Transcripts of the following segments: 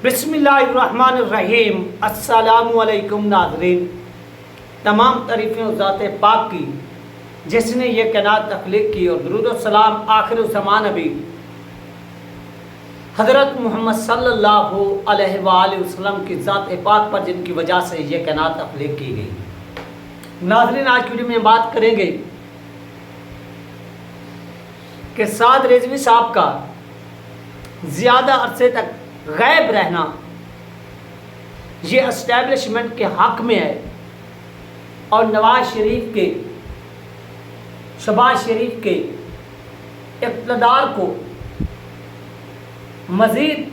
بسم اللہ الرحمن الرحیم۔ السلام علیکم ناظرین، تمام تعریفیں ذات پاک کی جس نے یہ کائنات تخلیق کی، اور درود و سلام آخر الزمان نبی حضرت محمد صلی اللہ علیہ وآلہ وسلم کی ذات پاک پر جن کی وجہ سے یہ کائنات تخلیق کی گئی۔ ناظرین، آج کی ویڈیو میں بات کریں گے کہ سعد رضوی صاحب کا زیادہ عرصے تک غائب رہنا یہ اسٹیبلشمنٹ کے حق میں ہے، اور نواز شریف کے شہباز شریف کے اقتدار کو مزید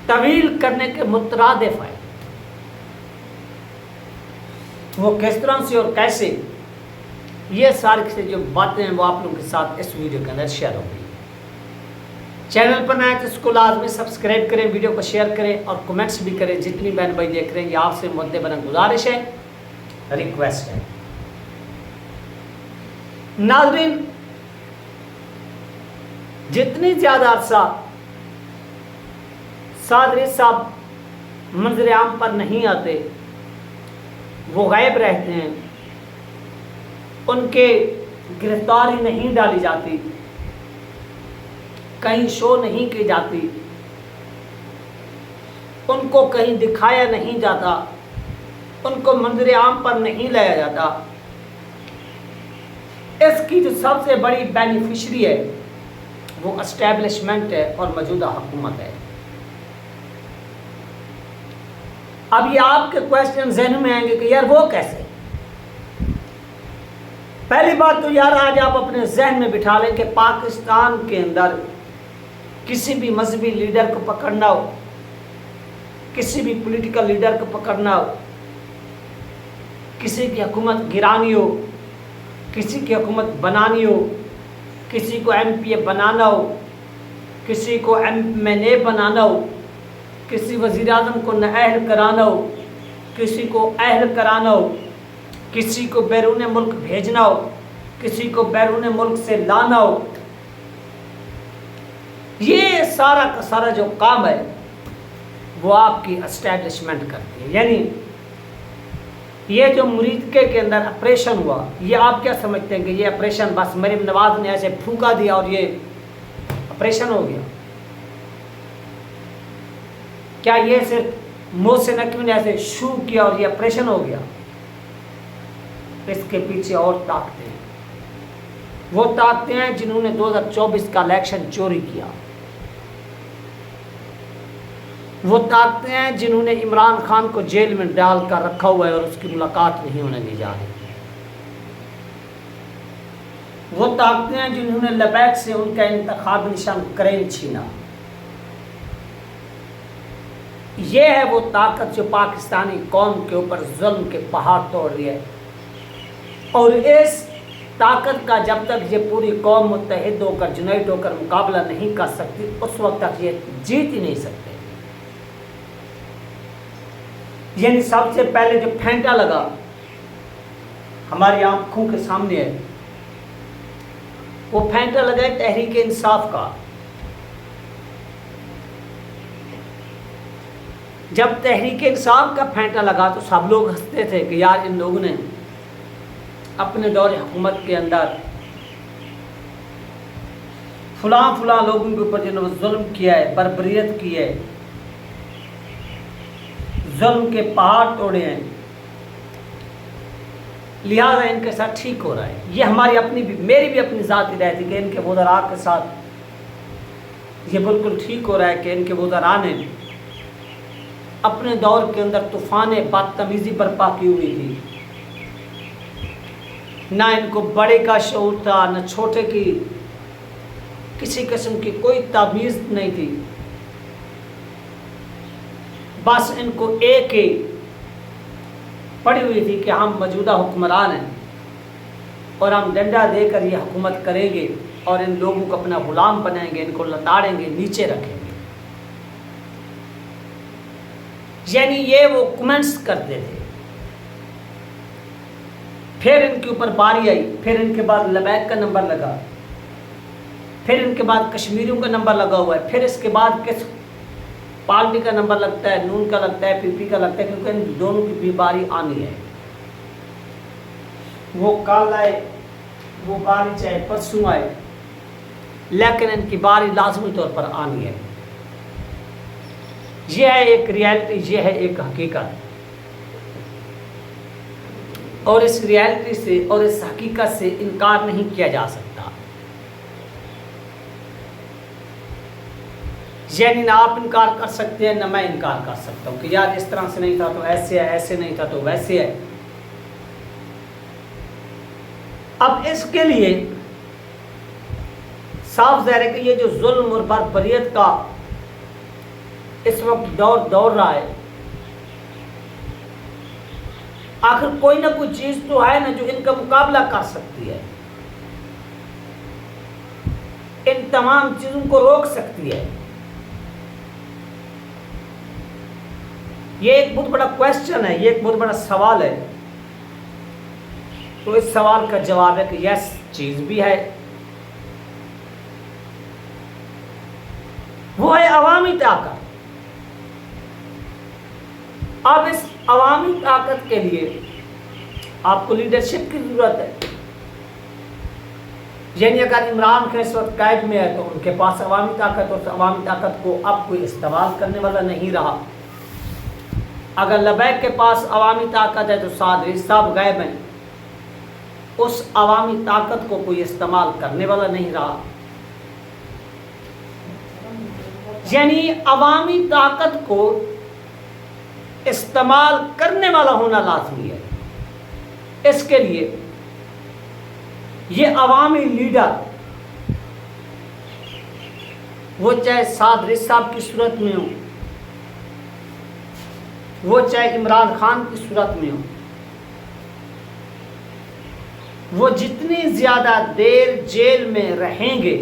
طویل کرنے کے مترادف ہے۔ وہ کس طرح سے اور کیسے، یہ ساری جو باتیں ہیں وہ آپ لوگوں کے ساتھ اس ویڈیو کے اندر شیئر ہوگی۔ چینل پر نئے تو اس کو لازمی سبسکرائب کریں، ویڈیو کو شیئر کریں اور کمنٹس بھی کریں۔ جتنی بہن بھائی دیکھ رہے ہیں یہ آپ سے مدبرا گزارش ہے، ریکویسٹ ہے۔ ناظرین، جتنی زیادہ عرصہ سعد رضوی صاحب منظر عام پر نہیں آتے، وہ غائب رہتے ہیں، ان کے گرفتاری نہیں ڈالی جاتی، کہیں شو نہیں کی جاتی، ان کو کہیں دکھایا نہیں جاتا، ان کو منظر عام پر نہیں لایا جاتا، اس کی جو سب سے بڑی بینیفیشری ہے وہ اسٹیبلشمنٹ ہے اور موجودہ حکومت ہے۔ اب یہ آپ کے کویسچن ذہن میں آئیں گے کہ یار وہ کیسے؟ پہلی بات تو یار آج آپ اپنے ذہن میں بٹھا لیں کہ پاکستان کے اندر کسی بھی مذہبی لیڈر کو پکڑنا ہو، کسی بھی پولیٹیکل لیڈر کو پکڑنا ہو، کسی کی حکومت گرانی ہو، کسی کی حکومت بنانی ہو، کسی کو ایم پی اے بنانا ہو، کسی کو ایم این اے بنانا ہو، کسی وزیر اعظم کو نااہل کرانا ہو، کسی کو اہل کرانا ہو، کسی کو بیرون ملک بھیجنا ہو، کسی کو بیرون ملک سے لانا ہو، یہ سارا کا سارا جو کام ہے وہ آپ کی اسٹیبلشمنٹ کرتی ہے۔ یعنی یہ جو مریدکے کے اندر آپریشن ہوا، یہ آپ کیا سمجھتے ہیں کہ یہ آپریشن بس مریم نواز نے ایسے پھونکا دیا اور یہ آپریشن ہو گیا؟ کیا یہ صرف محسن نقوی نے ایسے شو کیا اور یہ آپریشن ہو گیا؟ اس کے پیچھے اور طاقتیں ہیں، وہ طاقتیں ہیں جنہوں نے 2024 کا الیکشن چوری کیا، وہ طاقتیں ہیں جنہوں نے عمران خان کو جیل میں ڈال کر رکھا ہوا ہے اور اس کی ملاقات نہیں ہونے دی جا رہی، وہ طاقتیں ہیں جنہوں نے لبیک سے ان کا انتخابی نشان کرین چھینا۔ یہ ہے وہ طاقت جو پاکستانی قوم کے اوپر ظلم کے پہاڑ توڑ رہی ہے، اور اس طاقت کا جب تک یہ پوری قوم متحد ہو کر یونائٹ ہو کر مقابلہ نہیں کر سکتی، اس وقت تک یہ جیت ہی نہیں سکتے۔ یعنی سب سے پہلے جو پھینٹا لگا ہماری آنکھوں کے سامنے ہے، وہ پھینٹا لگا ہے تحریک انصاف کا۔ جب تحریک انصاف کا پھینٹا لگا تو سب لوگ ہنستے تھے کہ یار ان لوگوں نے اپنے دور حکومت کے اندر فلاں لوگوں کے اوپر جنہوں نے ظلم کیا ہے، بربریت کی ہے، ظلم کے پہاڑ توڑے ہیں، لہٰذا ان کے ساتھ ٹھیک ہو رہا ہے۔ یہ ہماری میری بھی اپنی ذاتی رائے تھی کہ ان کے وزراء کے ساتھ یہ بالکل ٹھیک ہو رہا ہے کہ ان کے وزراء نے اپنے دور کے اندر طوفان بدتمیزی برپا کی ہوئی تھی، نہ ان کو بڑے کا شعور تھا، نہ چھوٹے کی کسی قسم کی کوئی تمیز نہیں تھی، بس ان کو ایک ہی پڑی ہوئی تھی کہ ہم موجودہ حکمران ہیں اور ہم ڈنڈا دے کر یہ حکومت کریں گے اور ان لوگوں کو اپنا غلام بنائیں گے، ان کو لتاڑیں گے، نیچے رکھیں گے۔ یعنی یہ وہ کمنٹس کرتے تھے۔ پھر ان کے اوپر باری آئی، پھر ان کے بعد لبیک کا نمبر لگا، پھر ان کے بعد کشمیریوں کا نمبر لگا ہوا ہے، پھر اس کے بعد پارٹی کا نمبر لگتا ہے، نون کا لگتا ہے، پی پی کا لگتا ہے، کیونکہ ان دونوں کی بھی باری آنی ہے. وہ کل آئے، وہ باری چاہے پرسوں آئے، لیکن ان کی باری لازمی طور پر آنی ہے. یہ ہے ایک ریالٹی، یہ ہے ایک حقیقت. اور اس ریالٹی سے اور اس حقیقت سے انکار نہیں کیا جا سکتا. یعنی نہ آپ انکار کر سکتے ہیں نہ میں انکار کر سکتا ہوں کہ یار اس طرح سے نہیں تھا تو ایسے ہے، ایسے نہیں تھا تو ویسے ہے. اب اس کے لیے صاف ظاہر ہے کہ یہ جو ظلم اور بربریت کا اس وقت دور دوڑ رہا ہے، آخر کوئی نہ کوئی چیز تو ہے نا جو ان کا مقابلہ کر سکتی ہے، ان تمام چیزوں کو روک سکتی ہے. یہ ایک بہت بڑا کویسچن ہے، یہ ایک بہت بڑا سوال ہے. تو اس سوال کا جواب ہے کہ یس، چیز بھی ہے. وہ ہے عوامی طاقت. اب اس عوامی طاقت کے لیے آپ کو لیڈرشپ کی ضرورت ہے. یعنی اگر عمران خان اس وقت قید میں ہے تو ان کے پاس عوامی طاقت، اور عوامی طاقت کو اب کوئی استعمال کرنے والا نہیں رہا. اگر لبیک کے پاس عوامی طاقت ہے تو سعد ریاض صاحب غائب ہیں، اس عوامی طاقت کو کوئی استعمال کرنے والا نہیں رہا. یعنی عوامی طاقت کو استعمال کرنے والا ہونا لازمی ہے. اس کے لیے یہ عوامی لیڈر، وہ چاہے سعد ریاض صاحب کی صورت میں ہو، وہ چاہے عمران خان کی صورت میں ہو، وہ جتنی زیادہ دیر جیل میں رہیں گے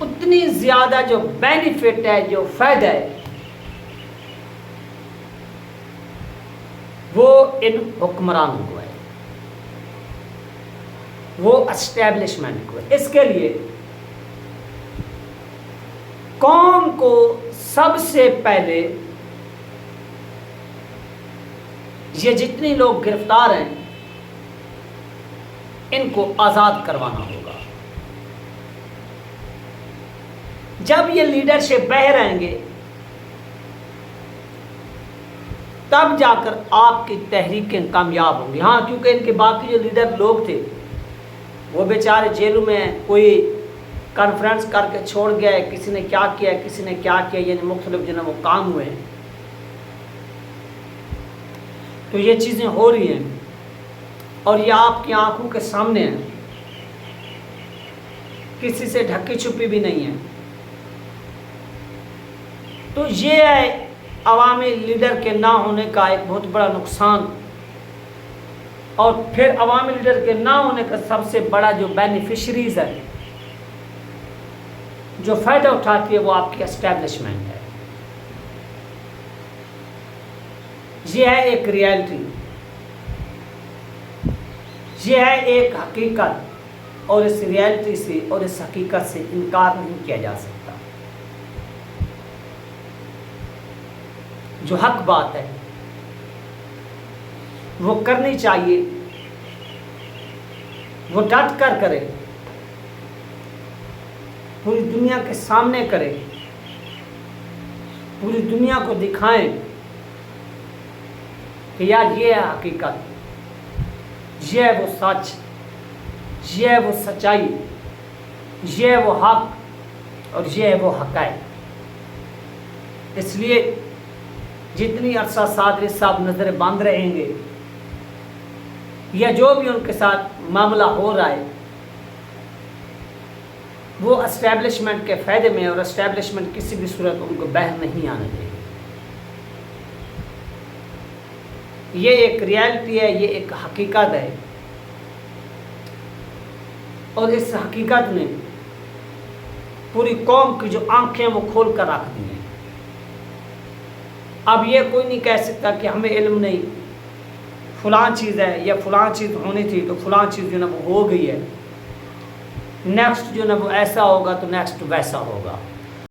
اتنی زیادہ جو بینیفٹ ہے، جو فائدہ ہے، وہ ان حکمرانوں کو ہے، وہ اسٹیبلشمنٹ کو ہے. اس کے لیے قوم کو سب سے پہلے یہ جتنی لوگ گرفتار ہیں ان کو آزاد کروانا ہوگا. جب یہ لیڈرشپ بہ رہیں گے تب جا کر آپ کی تحریکیں کامیاب ہوں گی. ہاں، کیونکہ ان کے باقی جو لیڈر لوگ تھے وہ بیچارے جیلوں میں ہیں، کوئی کانفرنس کر کے چھوڑ گیا ہے، کسی نے کیا کیا ہے، کسی نے کیا کیا، یعنی مختلف جو ہے وہ کام ہوئے ہیں. تو یہ چیزیں ہو رہی ہیں اور یہ آپ کی آنکھوں کے سامنے ہیں، کسی سے ڈھکی چھپی بھی نہیں ہے. تو یہ ہے عوامی لیڈر کے نہ ہونے کا ایک بہت بڑا نقصان. اور پھر عوامی لیڈر کے نہ ہونے کا سب سے بڑا جو بینیفیشریز ہے، جو فائدہ اٹھاتی ہے، وہ آپ کی اسٹیبلشمنٹ ہے. یہ ہے ایک ریالٹی، یہ ہے ایک حقیقت، اور اس ریالٹی سے اور اس حقیقت سے انکار نہیں کیا جا سکتا. جو حق بات ہے وہ کرنی چاہیے، وہ ڈٹ کر کرے، پوری دنیا کے سامنے کرے، پوری دنیا کو دکھائیں کہ یار یہ ہے حقیقت، یہ ہے وہ سچ، یہ ہے وہ سچائی، یہ ہے وہ حق، اور یہ ہے وہ حقائق. اس لیے جتنی عرصہ سعد ریاض صاحب نظر بند رہیں گے یا جو بھی ان کے ساتھ معاملہ ہو رہا ہے وہ اسٹیبلشمنٹ کے فائدے میں، اور اسٹیبلشمنٹ کسی بھی صورت ان کو باہر نہیں آنے دے گی. یہ ایک ریالٹی ہے، یہ ایک حقیقت ہے، اور اس حقیقت نے پوری قوم کی جو آنکھیں وہ کھول کر رکھ دی ہیں. اب یہ کوئی نہیں کہہ سکتا کہ ہمیں علم نہیں، فلاں چیز ہے یا فلاں چیز ہونی تھی تو فلاں چیز جو ہے وہ ہو گئی ہے، نیکسٹ جو ہے وہ ایسا ہوگا تو نیکسٹ ویسا ہوگا.